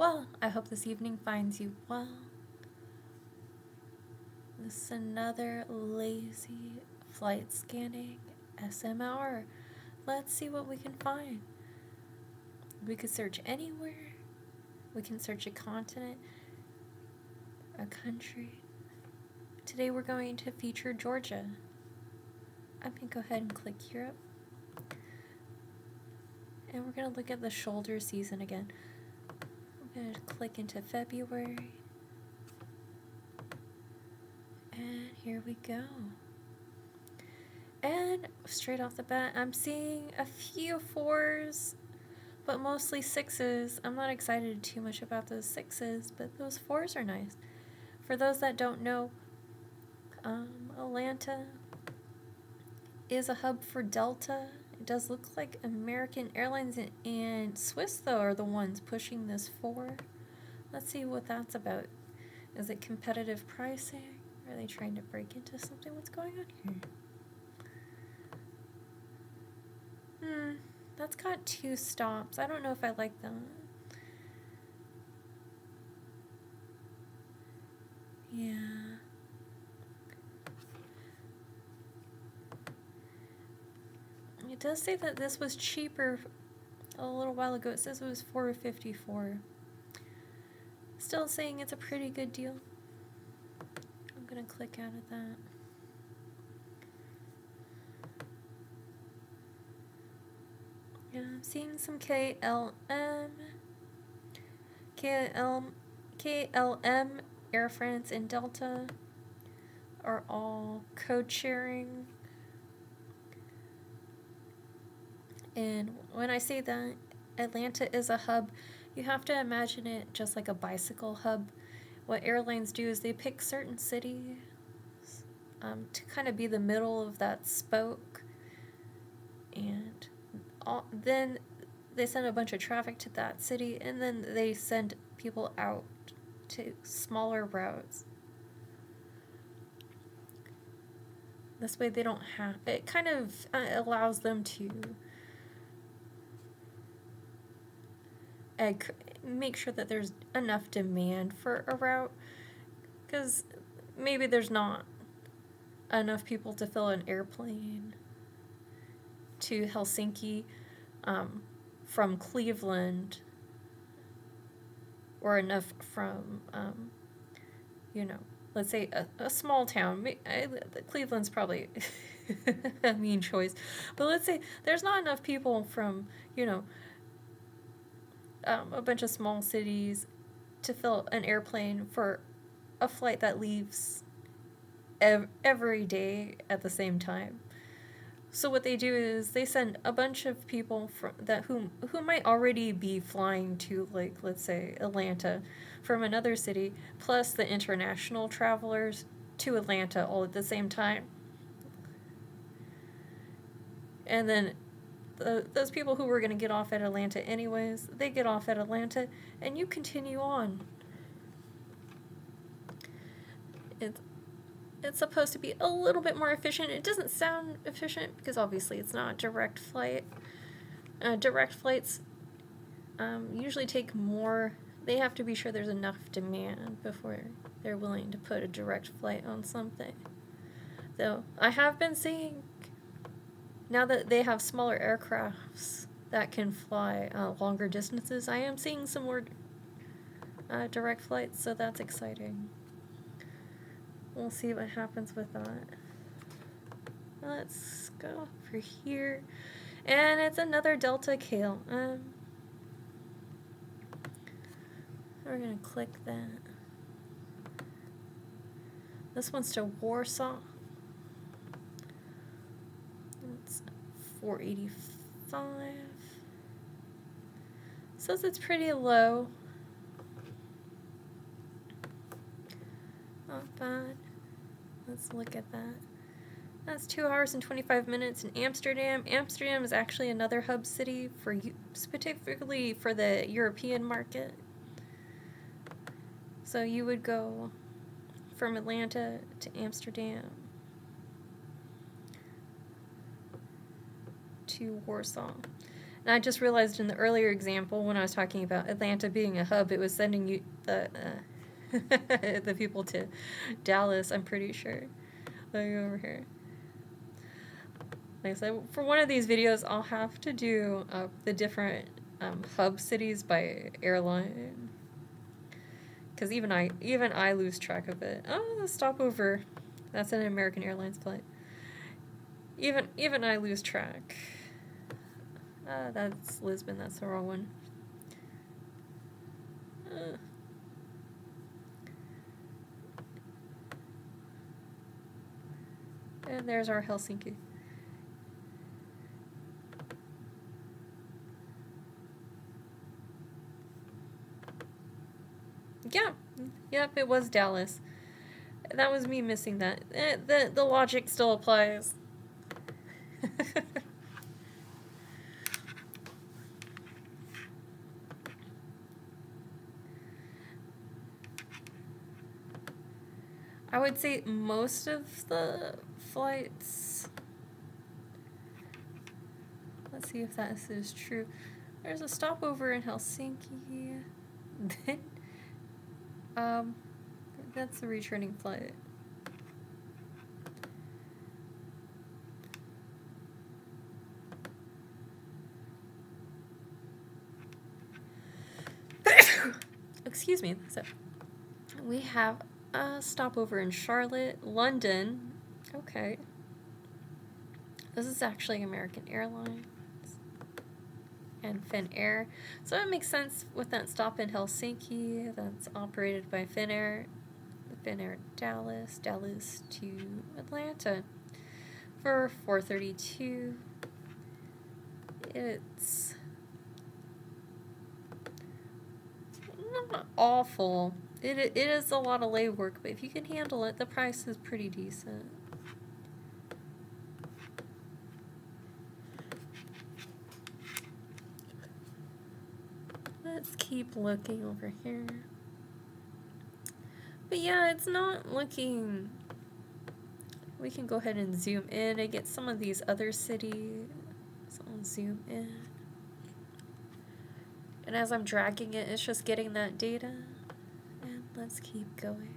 Well, I hope this evening finds you well. This is another lazy flight scanning SMR. Let's see what we can find. We could search anywhere. We can search a continent, a country. Today we're going to feature Georgia. I'm going to go ahead and click Europe. And we're going to look at the shoulder season again. I'm going to click into February. And here we go. And straight off the bat, I'm seeing a few 4s, but mostly 6s. I'm not excited too much about those 6s, but those 4s are nice. For those that don't know, Atlanta is a hub for Delta. It does look like American Airlines and Swiss, though, are the ones pushing this 4. Let's see what that's about. Is it competitive pricing? Are they trying to break into something? What's going on here? That's got 2 stops. I don't know if I like that. Yeah. It does say that this was cheaper a little while ago. It says it was $4.54. Still saying it's a pretty good deal. I'm gonna click out of that. Yeah, I'm seeing some KLM, Air France, and Delta are all code sharing. And when I say that Atlanta is a hub, you have to imagine it just like a bicycle hub. What airlines do is they pick certain cities to kind of be the middle of that spoke, and then they send a bunch of traffic to that city, and then they send people out to smaller routes. This way they don't have, it kind of allows them to make sure that there's enough demand for a route, because maybe there's not enough people to fill an airplane to Helsinki from Cleveland, or enough from, let's say a small town. Cleveland's probably a mean choice, but let's say there's not enough people from, a bunch of small cities to fill an airplane for a flight that leaves every day at the same time. So what they do is they send a bunch of people who might already be flying to, like, let's say Atlanta from another city, plus the international travelers to Atlanta all at the same time. And then those people who were going to get off at Atlanta anyways, they get off at Atlanta, and you continue on. It's supposed to be a little bit more efficient. It doesn't sound efficient because obviously it's not direct flight. Direct flights usually take more. They have to be sure there's enough demand before they're willing to put a direct flight on something. Though I have been seeing, now that they have smaller aircrafts that can fly longer distances, I am seeing some more direct flights, so that's exciting. We'll see what happens with that. Let's go over here. And it's another Delta KLM. We're going to click that. This one's to Warsaw. It's $4.85. Says it's pretty low. Not bad. Let's look at that. That's 2 hours and 25 minutes in Amsterdam. Amsterdam is actually another hub city for particularly for the European market. So you would go from Atlanta to Amsterdam to Warsaw. And I just realized in the earlier example when I was talking about Atlanta being a hub, it was sending you the the people to Dallas, I'm pretty sure. Let me go over here. Like I said, for one of these videos, I'll have to do the different hub cities by airline. Because even I lose track of it. Oh, the stopover. That's an American Airlines flight. Even I lose track. That's Lisbon. That's the wrong one. And there's our Helsinki. Yeah. Yep, it was Dallas. That was me missing that. The logic still applies. I would say most of the flights... Let's see if that is true. There's a stopover in Helsinki. That's the returning flight. Excuse me. So we have a stopover in Charlotte, London. Okay. This is actually American Airlines and Finnair. So it makes sense with that stop in Helsinki that's operated by Finnair. Finnair Dallas to Atlanta for 432. It's not awful. It is a lot of leg work, but if you can handle it, the price is pretty decent. Let's keep looking over here. But yeah, it's not looking... We can go ahead and zoom in and get some of these other cities. So I'll zoom in. And as I'm dragging it, it's just getting that data. And let's keep going.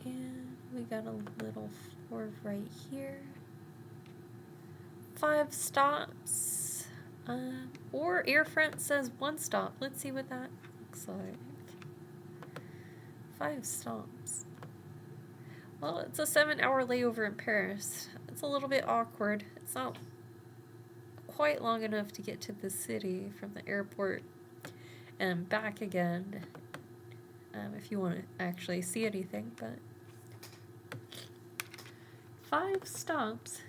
And we got a little floor right here. 5 stops. Or Airfront says 1 stop. Let's see what that looks like. 5 stops. Well, it's a 7-hour layover in Paris. It's a little bit awkward. It's not quite long enough to get to the city from the airport and back again. If you want to actually see anything, but 5 stops.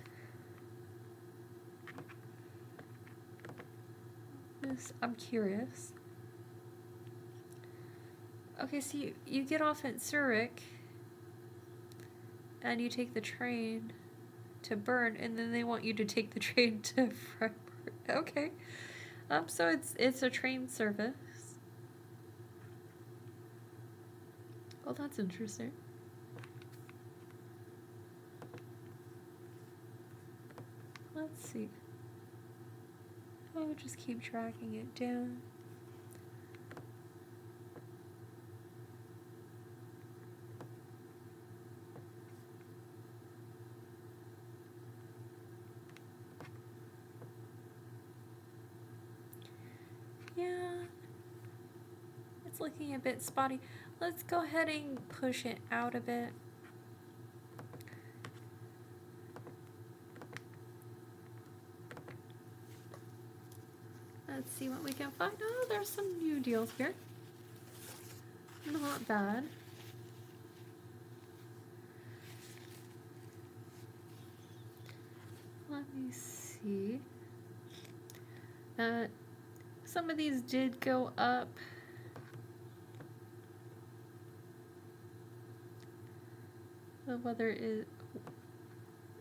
I'm curious. Okay, so you get off at Zurich and you take the train to Bern, and then they want you to take the train to Freiburg. Okay. So it's a train service. Oh, that's interesting. Let's see. Oh, just keep tracking it down. Yeah. It's looking a bit spotty. Let's go ahead and push it out a bit. Let's see what we can find. Oh, there's some new deals here. Not bad. Let me see. Some of these did go up. The weather is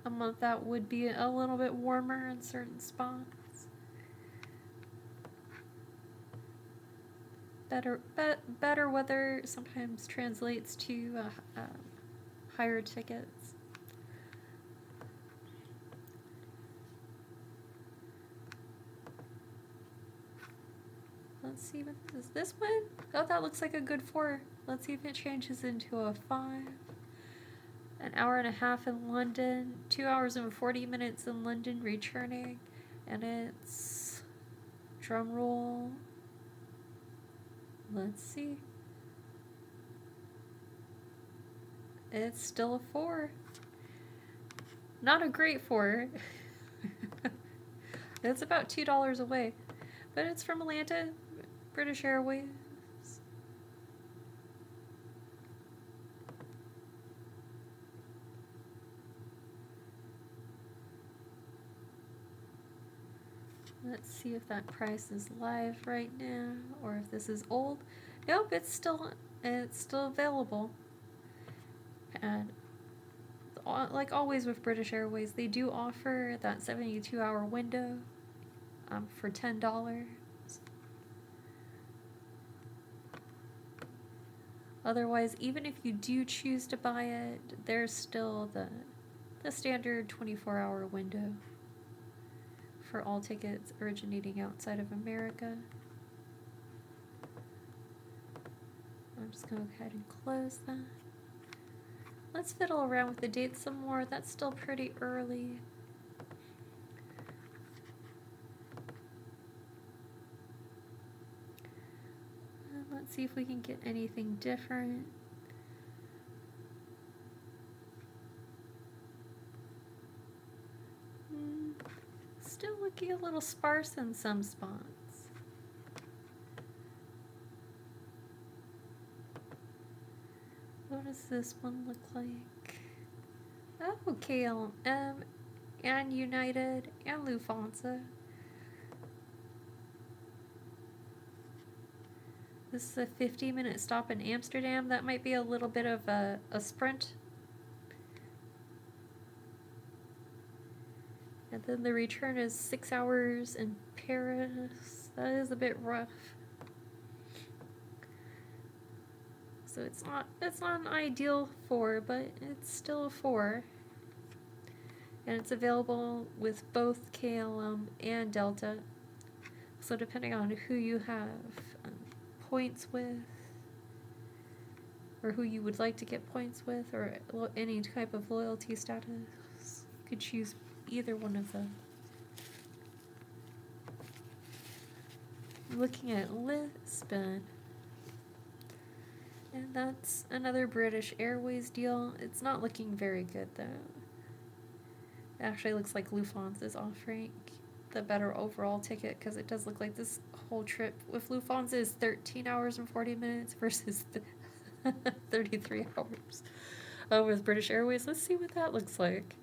a month that would be a little bit warmer in certain spots. better weather sometimes translates to higher tickets. Let's see what is this one. Oh, that looks like a good 4. Let's see if it changes into a 5. An hour and a half in London, 2 hours and 40 minutes in London returning, and it's drum roll. Let's see. It's still a 4. Not a great 4. It's about $2 away, but it's from Atlanta, British Airways. Let's see if that price is live right now, or if this is old. Nope, it's still available. And like always with British Airways, they do offer that 72-hour window for $10. Otherwise, even if you do choose to buy it, there's still the standard 24-hour window for all tickets originating outside of America. I'm just going to go ahead and close that. Let's fiddle around with the dates some more. That's still pretty early. Let's see if we can get anything different. Still looking a little sparse in some spots. What does this one look like? Oh, KLM and United and Lufthansa. This is a 50-minute stop in Amsterdam. That might be a little bit of a sprint. And then the return is 6 hours in Paris. That is a bit rough. So it's not an ideal 4, but it's still a 4. And it's available with both KLM and Delta. So depending on who you have points with, or who you would like to get points with, or any type of loyalty status, you could choose either one of them. Looking at Lisbon. And that's another British Airways deal. It's not looking very good though. It actually looks like Lufthansa is offering the better overall ticket, because it does look like this whole trip with Lufthansa is 13 hours and 40 minutes versus 33 hours with British Airways. Let's see what that looks like.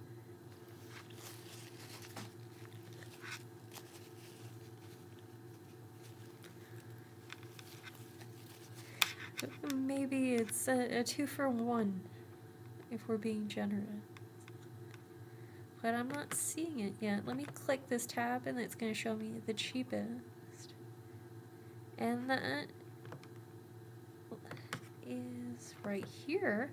Maybe it's a 2-for-1 if we're being generous. But I'm not seeing it yet. Let me click this tab and it's going to show me the cheapest. And that is right here.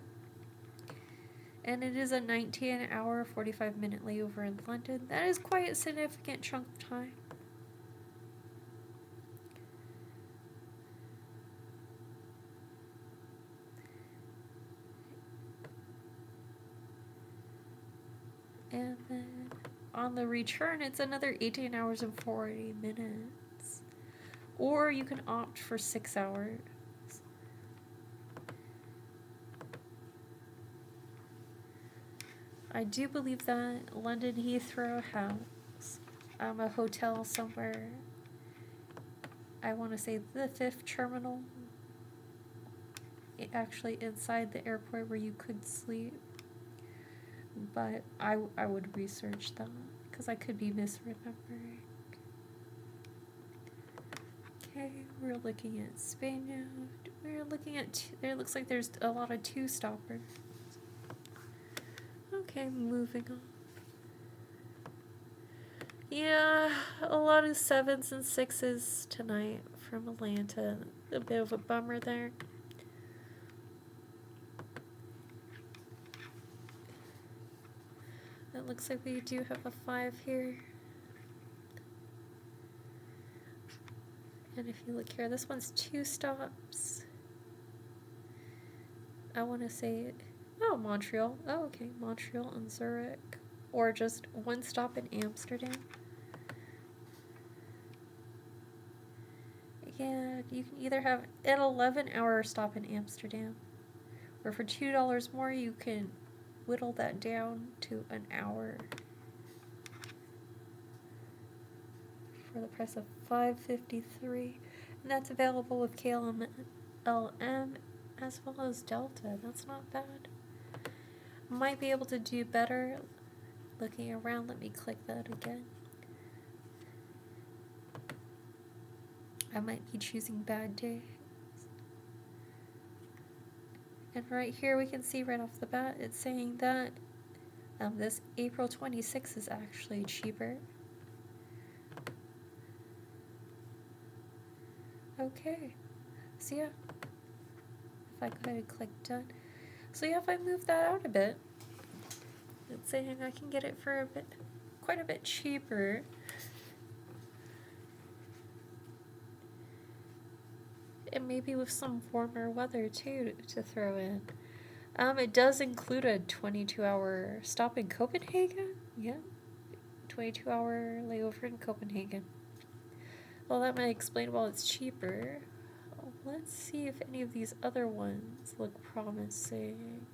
And it is a 19-hour, 45-minute layover in London. That is quite a significant chunk of time. And then on the return, it's another 18 hours and 40 minutes. Or you can opt for 6 hours. I do believe that London Heathrow has a hotel somewhere. I want to say the 5th terminal. Actually inside the airport where you could sleep. But I would research that, because I could be misremembering. Okay, we're looking at Spain now. We're looking at there looks like there's a lot of 2-stoppers. Okay, moving on. Yeah, a lot of 7s and 6s tonight from Atlanta. A bit of a bummer there. It looks like we do have a 5 here. And if you look here, this one's 2 stops. I want to say, oh, Montreal. Oh, okay, Montreal and Zurich. Or just 1 stop in Amsterdam. Yeah, you can either have an 11-hour stop in Amsterdam, or for $2 more, you can whittle that down to an hour for the price of $5.53, and that's available with KLM as well as Delta. That's not bad. Might be able to do better. Looking around, let me click that again. I might be choosing bad days. And right here we can see right off the bat it's saying that this April 26th is actually cheaper. Okay, so yeah, if I go ahead and click done. So yeah, if I move that out a bit, it's saying I can get it for quite a bit cheaper. And maybe with some warmer weather too to throw in. It does include a 22-hour stop in Copenhagen. Yeah, 22-hour layover in Copenhagen. Well, that might explain why it's cheaper. Let's see if any of these other ones look promising.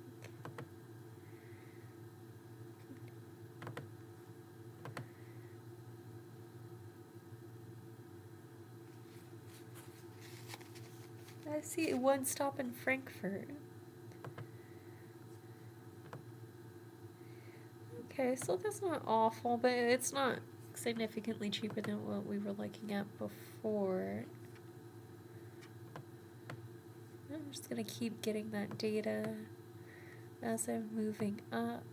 I see 1 stop in Frankfurt. Okay, so that's not awful, but it's not significantly cheaper than what we were looking at before. I'm just gonna keep getting that data as I'm moving up.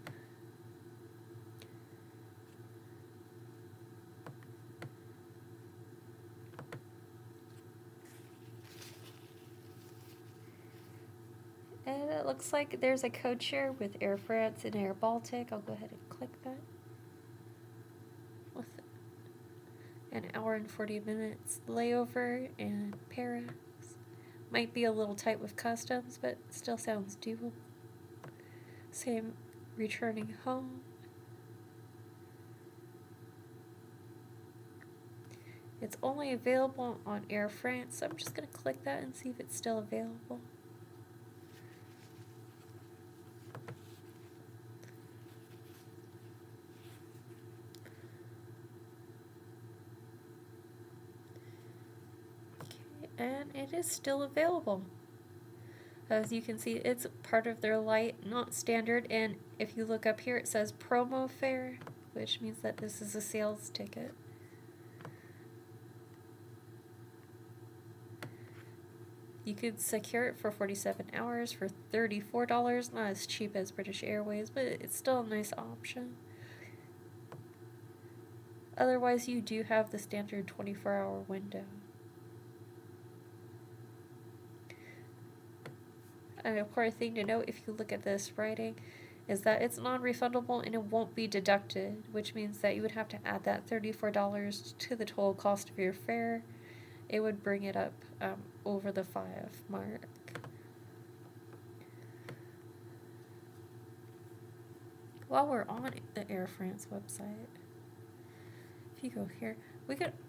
And it looks like there's a code share with Air France and Air Baltic. I'll go ahead and click that. With an hour and 40 minutes layover in Paris. Might be a little tight with customs, but still sounds doable. Same returning home. It's only available on Air France, so I'm just going to click that and see if it's still available. And it is still available. As you can see, it's part of their light, not standard, and if you look up here it says promo fare, which means that this is a sales ticket. You could secure it for 47 hours for $34, not as cheap as British Airways, but it's still a nice option. Otherwise, you do have the standard 24-hour window. An important thing to note if you look at this writing is that it's non-refundable and it won't be deducted, which means that you would have to add that $34 to the total cost of your fare. It would bring it up over the 5 mark. While we're on the Air France website, if you go here,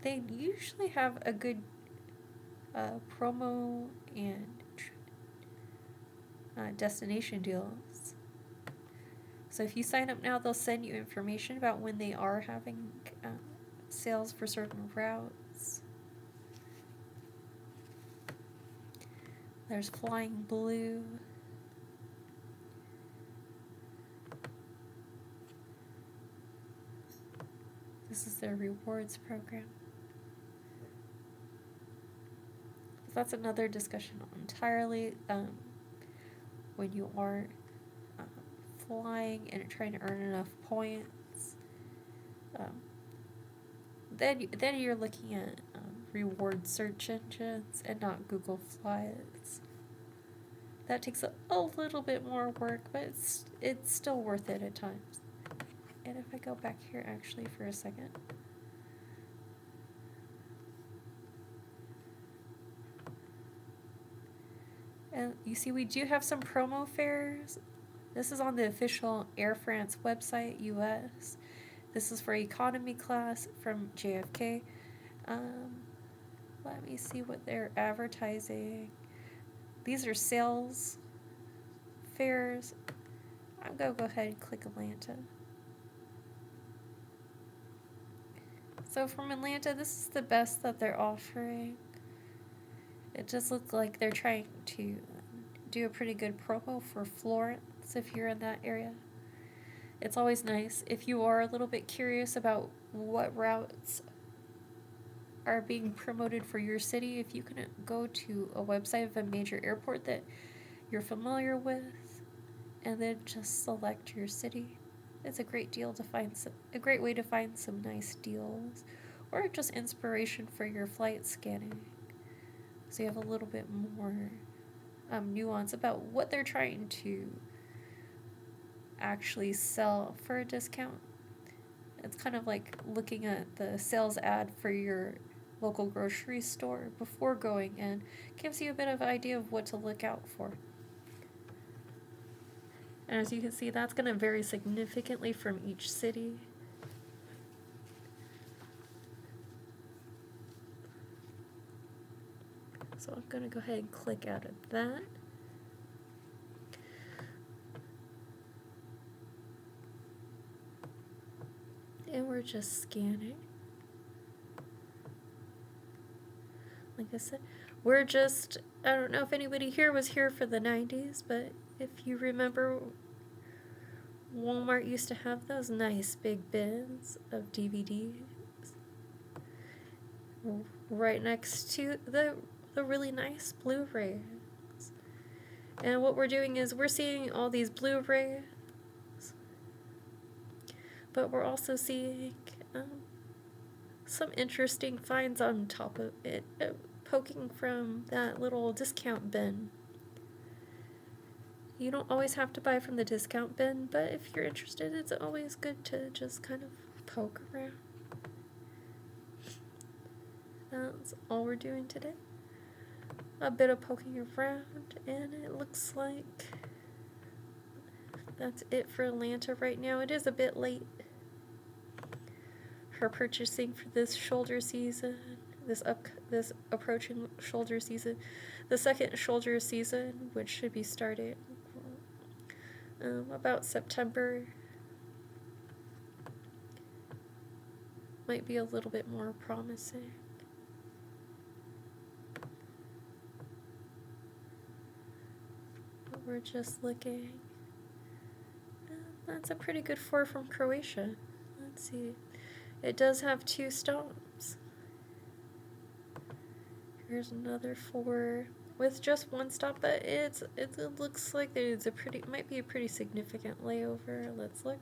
they usually have a good promo and destination deals. So if you sign up now, they'll send you information about when they are having sales for certain routes. There's Flying Blue. This is their rewards program. That's another discussion entirely. When you are flying and trying to earn enough points, then you're looking at reward search engines and not Google Flights. That takes a little bit more work, but it's still worth it at times. And if I go back here actually for a second. And you see we do have some promo fares. This is on the official Air France website, US. This is for economy class from JFK. Let me see what they're advertising. These are sales fares. I'm going to go ahead and click Atlanta. So from Atlanta, this is the best that they're offering. It just looks like they're trying to do a pretty good promo for Florence if you're in that area. It's always nice if you are a little bit curious about what routes are being promoted for your city. If you can go to a website of a major airport that you're familiar with and then just select your city. It's a great deal to find a great way to find some nice deals or just inspiration for your flight scanning. So you have a little bit more nuance about what they're trying to actually sell for a discount. It's kind of like looking at the sales ad for your local grocery store before going in. Gives you a bit of idea of what to look out for. And as you can see, that's going to vary significantly from each city. So I'm going to go ahead and click out of that. And we're just scanning. Like I said, I don't know if anybody here was here for the 90s, but if you remember, Walmart used to have those nice big bins of DVDs right next to the really nice Blu-rays. And what we're doing is we're seeing all these Blu-rays, but we're also seeing some interesting finds on top of it, poking from that little discount bin. You don't always have to buy from the discount bin, but if you're interested, it's always good to just kind of poke around. That's all we're doing today. A bit of poking around, and it looks like that's it for Atlanta right now. It is a bit late for purchasing for this shoulder season, this approaching shoulder season, the second shoulder season, which should be starting about September. Might be a little bit more promising. But we're just looking. That's a pretty good 4 from Croatia. Let's see. It does have 2 stops. Here's another 4 with just 1 stop, but it looks like there's might be a pretty significant layover. Let's look.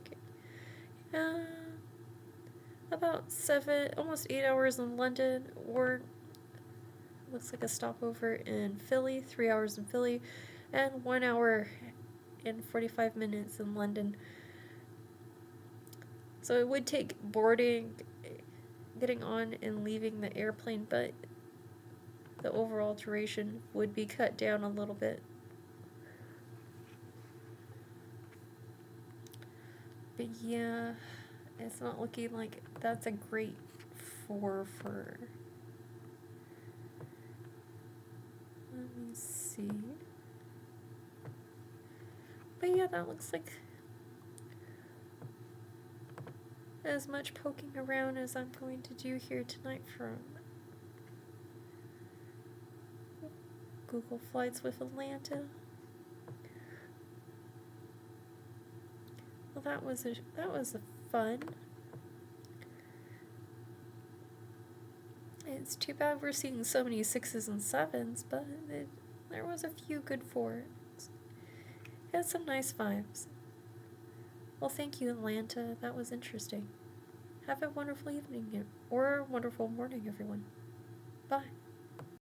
About 7, almost 8 hours in London, or looks like a stopover in Philly, 3 hours in Philly, and 1 hour and 45 minutes in London. So it would take boarding, getting on and leaving the airplane, but the overall duration would be cut down a little bit. But yeah, it's not looking like that's a great 4 for... Let me see. But yeah, that looks like as much poking around as I'm going to do here tonight from Google Flights with Atlanta. Well, that was a fun. It's too bad we're seeing so many 6s and 7s, but there was a few good 4s. It had some nice vibes. Well, thank you, Atlanta. That was interesting. Have a wonderful evening or a wonderful morning, everyone. Bye.